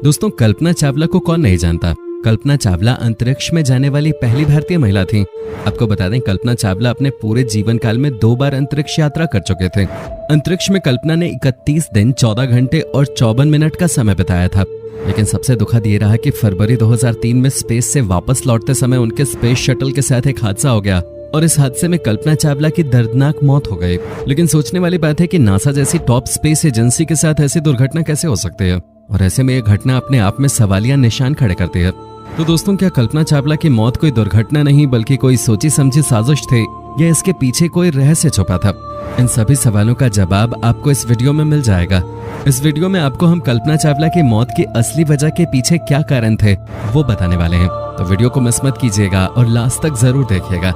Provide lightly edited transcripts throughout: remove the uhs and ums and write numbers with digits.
दोस्तों, कल्पना चावला को कौन नहीं जानता। कल्पना चावला अंतरिक्ष में जाने वाली पहली भारतीय महिला थी। आपको बता दें, कल्पना चावला अपने पूरे जीवन काल में 2 बार अंतरिक्ष यात्रा कर चुके थे। अंतरिक्ष में कल्पना ने 31 दिन 14 घंटे और 54 मिनट का समय बिताया था। लेकिन सबसे दुखद ये रहा कि फरवरी 2003 में स्पेस से वापस लौटते समय उनके स्पेस शटल के साथ एक हादसा हो गया और इस हादसे में कल्पना चावला की दर्दनाक मौत हो गई। लेकिन सोचने वाली बात है कि नासा जैसी टॉप स्पेस एजेंसी के साथ ऐसी दुर्घटना कैसे हो सकती है, और ऐसे में यह घटना अपने आप में सवालिया निशान खड़े करती है। तो दोस्तों, क्या कल्पना चावला की मौत कोई दुर्घटना नहीं बल्कि कोई सोची समझी साजिश थी, या इसके पीछे कोई रहस्य छुपा था? इन सभी सवालों का जवाब आपको इस वीडियो में मिल जाएगा। इस वीडियो में आपको हम कल्पना चावला की मौत की असली वजह के पीछे क्या कारण थे वो बताने वाले हैं, तो वीडियो को मिस मत कीजिएगा और लास्ट तक जरूर देखिएगा।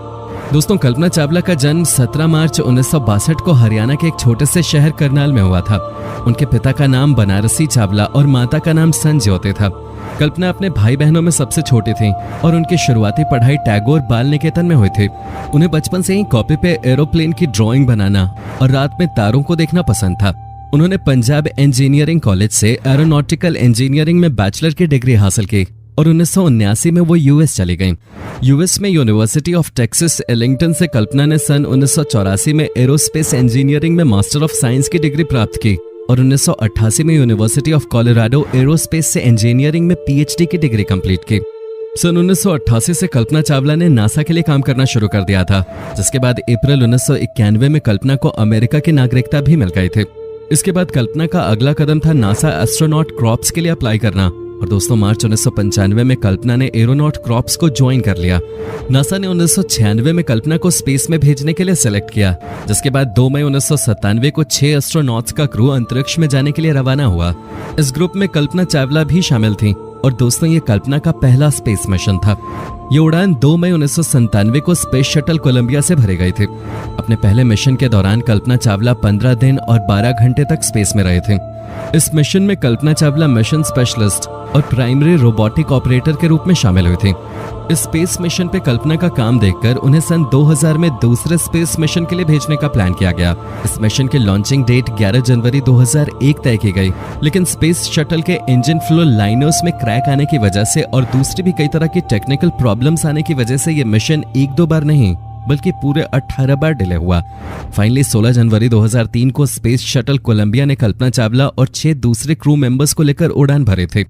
दोस्तों, कल्पना चावला का जन्म 17 मार्च 1962 को हरियाणा के एक छोटे से शहर करनाल में हुआ था। उनके पिता का नाम बनारसी चावला और माता का नाम संज्योति था। कल्पना अपने भाई बहनों में सबसे छोटी थी और उनकी शुरुआती पढ़ाई टैगोर बाल निकेतन में हुई थी। उन्हें बचपन से ही कॉपी पे एरोप्लेन की ड्राइंग बनाना और रात में तारों को देखना पसंद था। उन्होंने पंजाब इंजीनियरिंग कॉलेज से एरोनॉटिकल इंजीनियरिंग में बैचलर की डिग्री हासिल की और 1979 में वो यूएस चली गईं। यूएस में यूनिवर्सिटी ऑफ टेक्सास एलिंगटन से कल्पना ने सन 1984 में एरोस्पेस इंजीनियरिंग में मास्टर ऑफ साइंस की डिग्री प्राप्त की और 1988 में यूनिवर्सिटी ऑफ कोलोराडो एरोस्पेस से इंजीनियरिंग में पीएचडी की डिग्री कंप्लीट की। सन 1988 से कल्पना चावला ने नासा के लिए काम करना शुरू कर दिया था, जिसके बाद अप्रैल 1991 में कल्पना को अमेरिका की नागरिकता भी मिल गई थी। इसके बाद कल्पना का अगला कदम था नासा एस्ट्रोनॉट क्रॉप्स के लिए अप्लाई करना, और दोस्तों मार्च 1995 में कल्पना ने एरोनॉट क्रॉप्स को ज्वाइन कर लिया। नासा ने 1996 में कल्पना को स्पेस में भेजने के लिए सिलेक्ट किया, जिसके बाद 2 मई 1997 को 6 एस्ट्रोनॉट्स का क्रू अंतरिक्ष में जाने के लिए रवाना हुआ। इस ग्रुप में कल्पना चावला भी शामिल थी और दोस्तों ये कल्पना का पहला स्पेस मिशन था। ये उड़ान 2 मई 1997 को स्पेस शटल कोलंबिया से भरी गई थी। अपने पहले मिशन के दौरान कल्पना चावला 15 दिन और 12 घंटे तक स्पेस में रहे थे। इस मिशन में कल्पना चावला मिशन स्पेशलिस्ट और प्राइमरी रोबोटिक ऑपरेटर के रूप में शामिल हुई थी। इस स्पेस मिशन पे कल्पना का काम देखकर उन्हें सन 2000 में दूसरे स्पेस मिशन के लिए भेजने का प्लान किया गया। इस मिशन की लॉन्चिंग डेट 11 जनवरी 2001 तय की गई, लेकिन स्पेस शटल के इंजन फ्लो लाइनर्स में क्रैक आने की वजह से और दूसरी भी कई तरह की टेक्निकल प्रॉब्लम्स आने की वजह से ये मिशन 1-2 बार नहीं बल्कि पूरे 18 बार डिले हुआ। फाइनली 16 जनवरी 2003 को स्पेस शटल कोलंबिया ने कल्पना चावला और 6 दूसरे क्रू मेंबर्स को लेकर उड़ान भरे थे।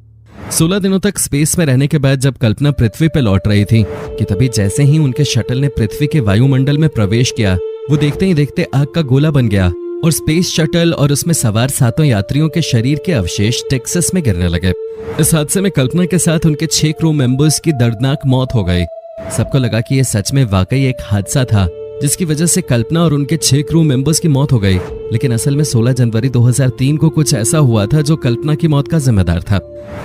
16 दिनों तक स्पेस में रहने के बाद जब कल्पना पृथ्वी पर लौट रही थी कि तभी जैसे ही उनके शटल ने पृथ्वी के वायुमंडल में प्रवेश किया, वो देखते ही देखते आग का गोला बन गया और स्पेस शटल और उसमें सवार 7 यात्रियों के शरीर के अवशेष टेक्सास में गिरने लगे। इस हादसे में कल्पना के साथ उनके 6 क्रू मेंबर्स की दर्दनाक मौत हो गई। सबको लगा कि यह सच में वाकई एक हादसा था जिसकी वजह से कल्पना और उनके 6 क्रू मेंबर्स की मौत हो गई, लेकिन असल में 16 जनवरी 2003 को कुछ ऐसा हुआ था जो कल्पना की मौत का जिम्मेदार था।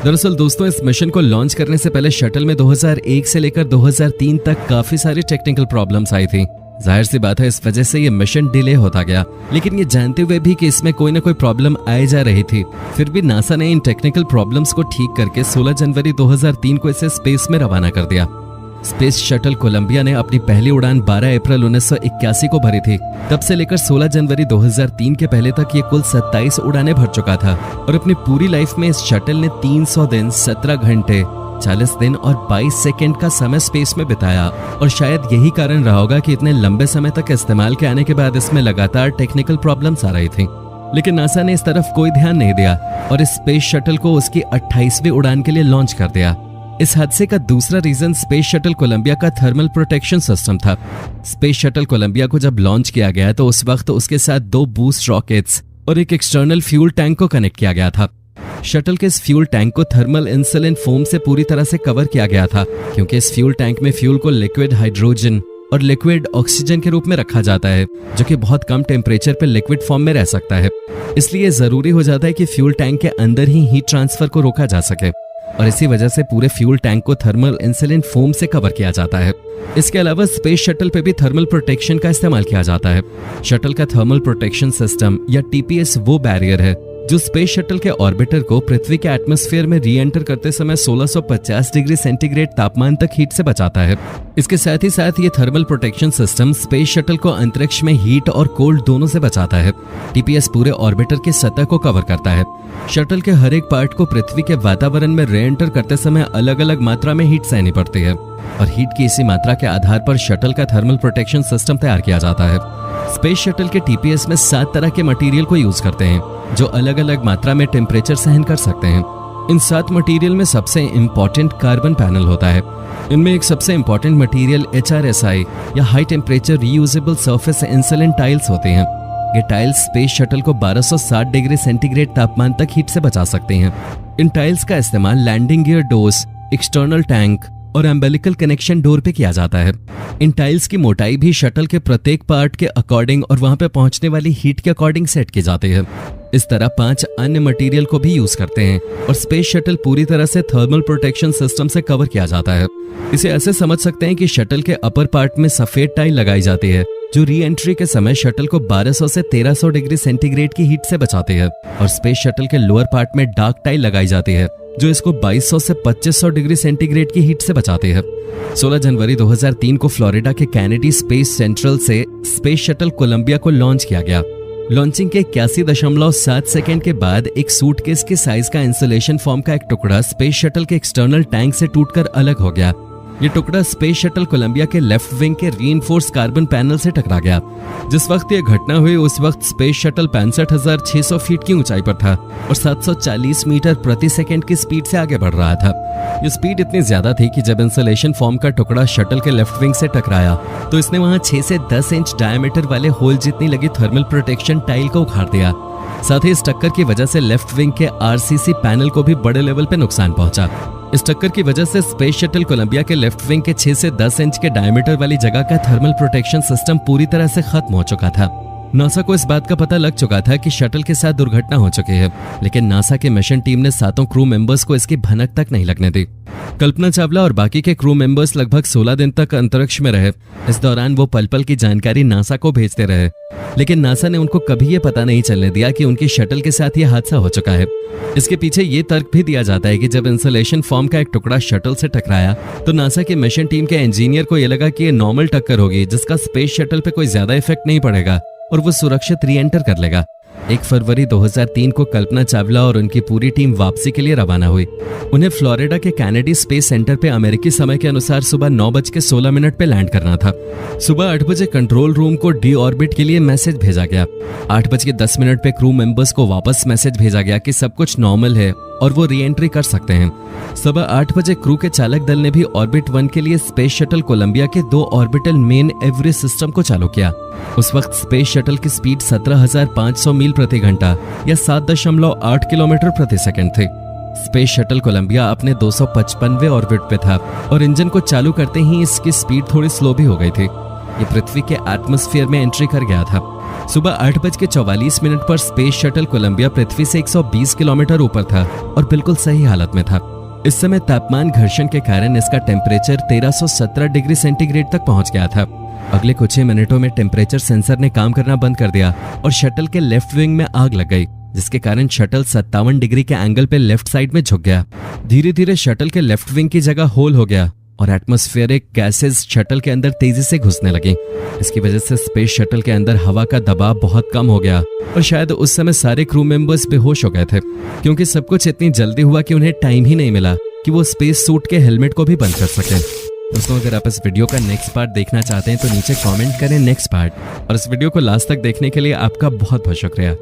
दरअसल दोस्तों, इस मिशन को लॉन्च करने से पहले शटल में 2001 से लेकर 2003 तक काफी सारी टेक्निकल प्रॉब्लम्स आई थी। जाहिर सी बात है, इस वजह से ये मिशन डिले होता गया, लेकिन ये जानते हुए भी कि इसमें कोई ना कोई प्रॉब्लम आए जा रही थी, फिर भी नासा ने इन टेक्निकल प्रॉब्लम्स को ठीक करके 16 जनवरी 2003 को इसे स्पेस में रवाना कर दिया। स्पेस शटल कोलंबिया ने अपनी पहली उड़ान 12 अप्रैल 1981 को भरी थी। तब से लेकर 16 जनवरी 2003 के पहले तक ये कुल 27 उड़ानें भर चुका था और अपनी पूरी लाइफ में इस शटल ने 300 दिन 17 घंटे 40 दिन और 22 सेकंड का समय स्पेस में बिताया, और शायद यही कारण रहा होगा कि इतने लंबे समय तक इस्तेमाल के आने के बाद इसमें लगातार टेक्निकल प्रॉब्लम्स आ रही थी। लेकिन नासा ने इस तरफ कोई ध्यान नहीं दिया और इस स्पेस शटल को उसकी 28वीं उड़ान के लिए लॉन्च कर दिया। इस हादसे का दूसरा रीजन स्पेस शटल कोलंबिया का थर्मल प्रोटेक्शन सिस्टम था। स्पेस शटल कोलंबिया को जब लॉन्च किया गया तो उस वक्त उसके साथ 2 बूस्ट रॉकेट्स और एक एक्सटर्नल फ्यूल टैंक को कनेक्ट किया गया था। शटल के इस फ्यूल टैंक को थर्मल इंसुलिन फोम से पूरी तरह से कवर किया गया था, क्योंकि इस फ्यूल टैंक में फ्यूल को लिक्विड हाइड्रोजन और लिक्विड ऑक्सीजन के रूप में रखा जाता है, जो कि बहुत कम टेम्परेचर पर लिक्विड फॉर्म में रह सकता है। इसलिए जरूरी हो जाता है कि फ्यूल टैंक के अंदर ही हीट ट्रांसफर को रोका जा सके, और इसी वजह से पूरे फ्यूल टैंक को थर्मल इंसुलिन फोम से कवर किया जाता है। इसके अलावा स्पेस शटल पे भी थर्मल प्रोटेक्शन का इस्तेमाल किया जाता है। शटल का थर्मल प्रोटेक्शन सिस्टम या टीपीएस वो बैरियर है जो स्पेस शटल के ऑर्बिटर को पृथ्वी के एटमॉस्फेयर में री एंटर करते समय 1650 डिग्री सेंटीग्रेड तापमान तक हीट से बचाता है। इसके साथ ही साथ ये thermal protection system space shuttle को अंतरिक्ष में हीट और कोल्ड दोनों से बचाता है। टीपीएस पूरे ऑर्बिटर की सतह को कवर करता है। शटल के हर एक पार्ट को पृथ्वी के वातावरण में री एंटर करते समय अलग अलग मात्रा में हीट सहनी पड़ती है और हीट की इसी मात्रा के आधार पर शटल का थर्मल प्रोटेक्शन सिस्टम तैयार किया जाता है। स्पेस शटल के टीपीएस में 7 तरह के मटेरियल को यूज करते हैं जो अलग अलग मात्रा में टेम्परेचर सहन कर सकते हैं। इन 7 मटेरियल में सबसे इम्पोर्टेंट कार्बन पैनल होता है। इनमें एक सबसे इम्पोर्टेंट मटेरियल HRSI या high temperature reusable surface इंसुलेंट tiles होते हैं। ये टाइल्स स्पेस शटल को 1260 डिग्री सेंटीग्रेड तापमान तक हीट से बचा सकते हैं। इन टाइल्स का इस्तेमाल landing gear doors, external tank और एम्बेलिकल कनेक्शन डोर पे किया जाता है। इन टाइल्स की मोटाई भी शटल के प्रत्येक पार्ट के अकॉर्डिंग और वहां पे पहुंचने वाली हीट के अकॉर्डिंग सेट की जाती है। इस तरह 5 अन्य मटेरियल को भी यूज करते हैं और स्पेस शटल पूरी तरह से थर्मल प्रोटेक्शन सिस्टम से कवर किया जाता है। इसे ऐसे समझ सकते हैं कि शटल के अपर पार्ट में सफेद टाइल लगाई जाती है जो री एंट्री के समय शटल को 1200 से 1300 डिग्री सेंटीग्रेड की हीट से बचाती है, और स्पेस शटल के लोअर पार्ट में डार्क टाइल लगाई जाती है जो इसको 2200 से 2500 डिग्री सेंटीग्रेड की हीट से बचाती है। 16 जनवरी 2003 को फ्लोरिडा के कैनेडी स्पेस सेंट्रल से स्पेस शटल कोलंबिया को लॉन्च किया गया। लॉन्चिंग के 81.7 सेकेंड के बाद एक सूटकेस के साइज का इंसुलेशन फोम का एक टुकड़ा स्पेस शटल के एक्सटर्नल टैंक से टूटकर अलग हो गया। ये टुकड़ा स्पेस शटल कोलंबिया के लेफ्ट विंग के रीइंफोर्स कार्बन पैनल से टकरा गया। जिस वक्त ये घटना हुई उस वक्त स्पेस शटल 65,600 फीट की ऊंचाई पर था और 740 मीटर प्रति सेकंड की स्पीड से आगे बढ़ रहा था। ये स्पीड इतनी ज्यादा थी कि जब इंसुलेशन फोम का टुकड़ा शटल के लेफ्ट विंग से टकराया तो इसने वहां 6 से 10 इंच डायमीटर वाले होल जितनी लगी थर्मल प्रोटेक्शन टाइल को उखाड़ दिया। साथ ही इस टक्कर की वजह से लेफ्ट विंग के आरसीसी पैनल को भी बड़े लेवल पे नुकसान पहुंचा। इस टक्कर की वजह से स्पेस शटल कोलंबिया के लेफ्ट विंग के 6 से 10 इंच के डायमीटर वाली जगह का थर्मल प्रोटेक्शन सिस्टम पूरी तरह से खत्म हो चुका था। नासा को इस बात का पता लग चुका था कि शटल के साथ दुर्घटना हो चुकी है, लेकिन नासा के मिशन टीम ने 7 क्रू मेंबर्स को इसकी भनक तक नहीं लगने दी। कल्पना चावला और बाकी के क्रू मेंबर्स लगभग 16 दिन तक अंतरिक्ष में रहे। इस दौरान वो पल पल की जानकारी नासा को भेजते रहे, लेकिन नासा ने उनको कभी ये पता नहीं चलने दिया कि उनकी शटल के साथ ये हादसा हो चुका है। इसके पीछे ये तर्क भी दिया जाता है कि जब इंसुलेशन फॉर्म का एक टुकड़ा शटल से टकराया तो नासा के मिशन टीम के इंजीनियर को ये लगा कि ये नॉर्मल टक्कर होगी जिसका स्पेस शटल पे कोई ज्यादा इफेक्ट नहीं पड़ेगा और वो सुरक्षित री एंटर कर लेगा। 1 फरवरी 2003 को कल्पना चावला और उनकी पूरी टीम वापसी के लिए रवाना हुई। उन्हें फ्लोरिडा के कैनेडी स्पेस सेंटर पे अमेरिकी समय के अनुसार सुबह 9:16 पे लैंड करना था। सुबह 8 बजे कंट्रोल रूम को डी ऑर्बिट के लिए मैसेज भेजा गया। 8:10 पे क्रू मेंबर्स को वापस मैसेज भेजा गया कि सब कुछ नॉर्मल है और वो री एंट्री कर सकते हैं। सुबह 8 बजे क्रू के चालक दल ने भी ऑर्बिट 1 के लिए स्पेस शटल कोलंबिया के 2 ऑर्बिटल मेन एवरी सिस्टम को चालू किया। उस वक्त स्पेस शटल की स्पीड 17,500 मील प्रति घंटा या 7.8 किलोमीटर प्रति सेकंड थी। स्पेस शटल कोलंबिया अपने 255वें ऑर्बिट पे था और इंजन को चालू करते ही इसकी स्पीड थोड़ी स्लो भी हो गई थी। ये पृथ्वी के एटमॉस्फेयर में एंट्री कर गया था। सुबह 8:44 पर स्पेस शटल कोलंबिया पृथ्वी से 120 किलोमीटर ऊपर था और बिल्कुल सही हालत में था। इस समय तापमान घर्षण के कारण इसका टेम्परेचर 1317 डिग्री सेंटीग्रेड तक पहुंच गया था। अगले कुछ ही मिनटों में टेम्परेचर सेंसर ने काम करना बंद कर दिया और शटल के लेफ्ट विंग में आग लग गई, जिसके कारण शटल 57 डिग्री के एंगल पे लेफ्ट साइड में झुक गया। धीरे धीरे शटल के लेफ्ट विंग की जगह होल हो गया और एटमॉस्फेरिक गैसेस शटल के अंदर तेजी से घुसने लगी। इसकी वजह से स्पेस शटल के अंदर हवा का दबाव बहुत कम हो गया और शायद उस समय सारे क्रू मेंबर्स बेहोश हो गए थे, क्योंकि सब कुछ इतनी जल्दी हुआ कि उन्हें टाइम ही नहीं मिला कि वो स्पेस सूट के हेलमेट को भी बंद कर सके। दोस्तों, अगर आप इस वीडियो का नेक्स्ट पार्ट देखना चाहते हैं तो नीचे कमेंट करें नेक्स्ट पार्ट, और इस वीडियो को लास्ट तक देखने के लिए आपका बहुत बहुत शुक्रिया।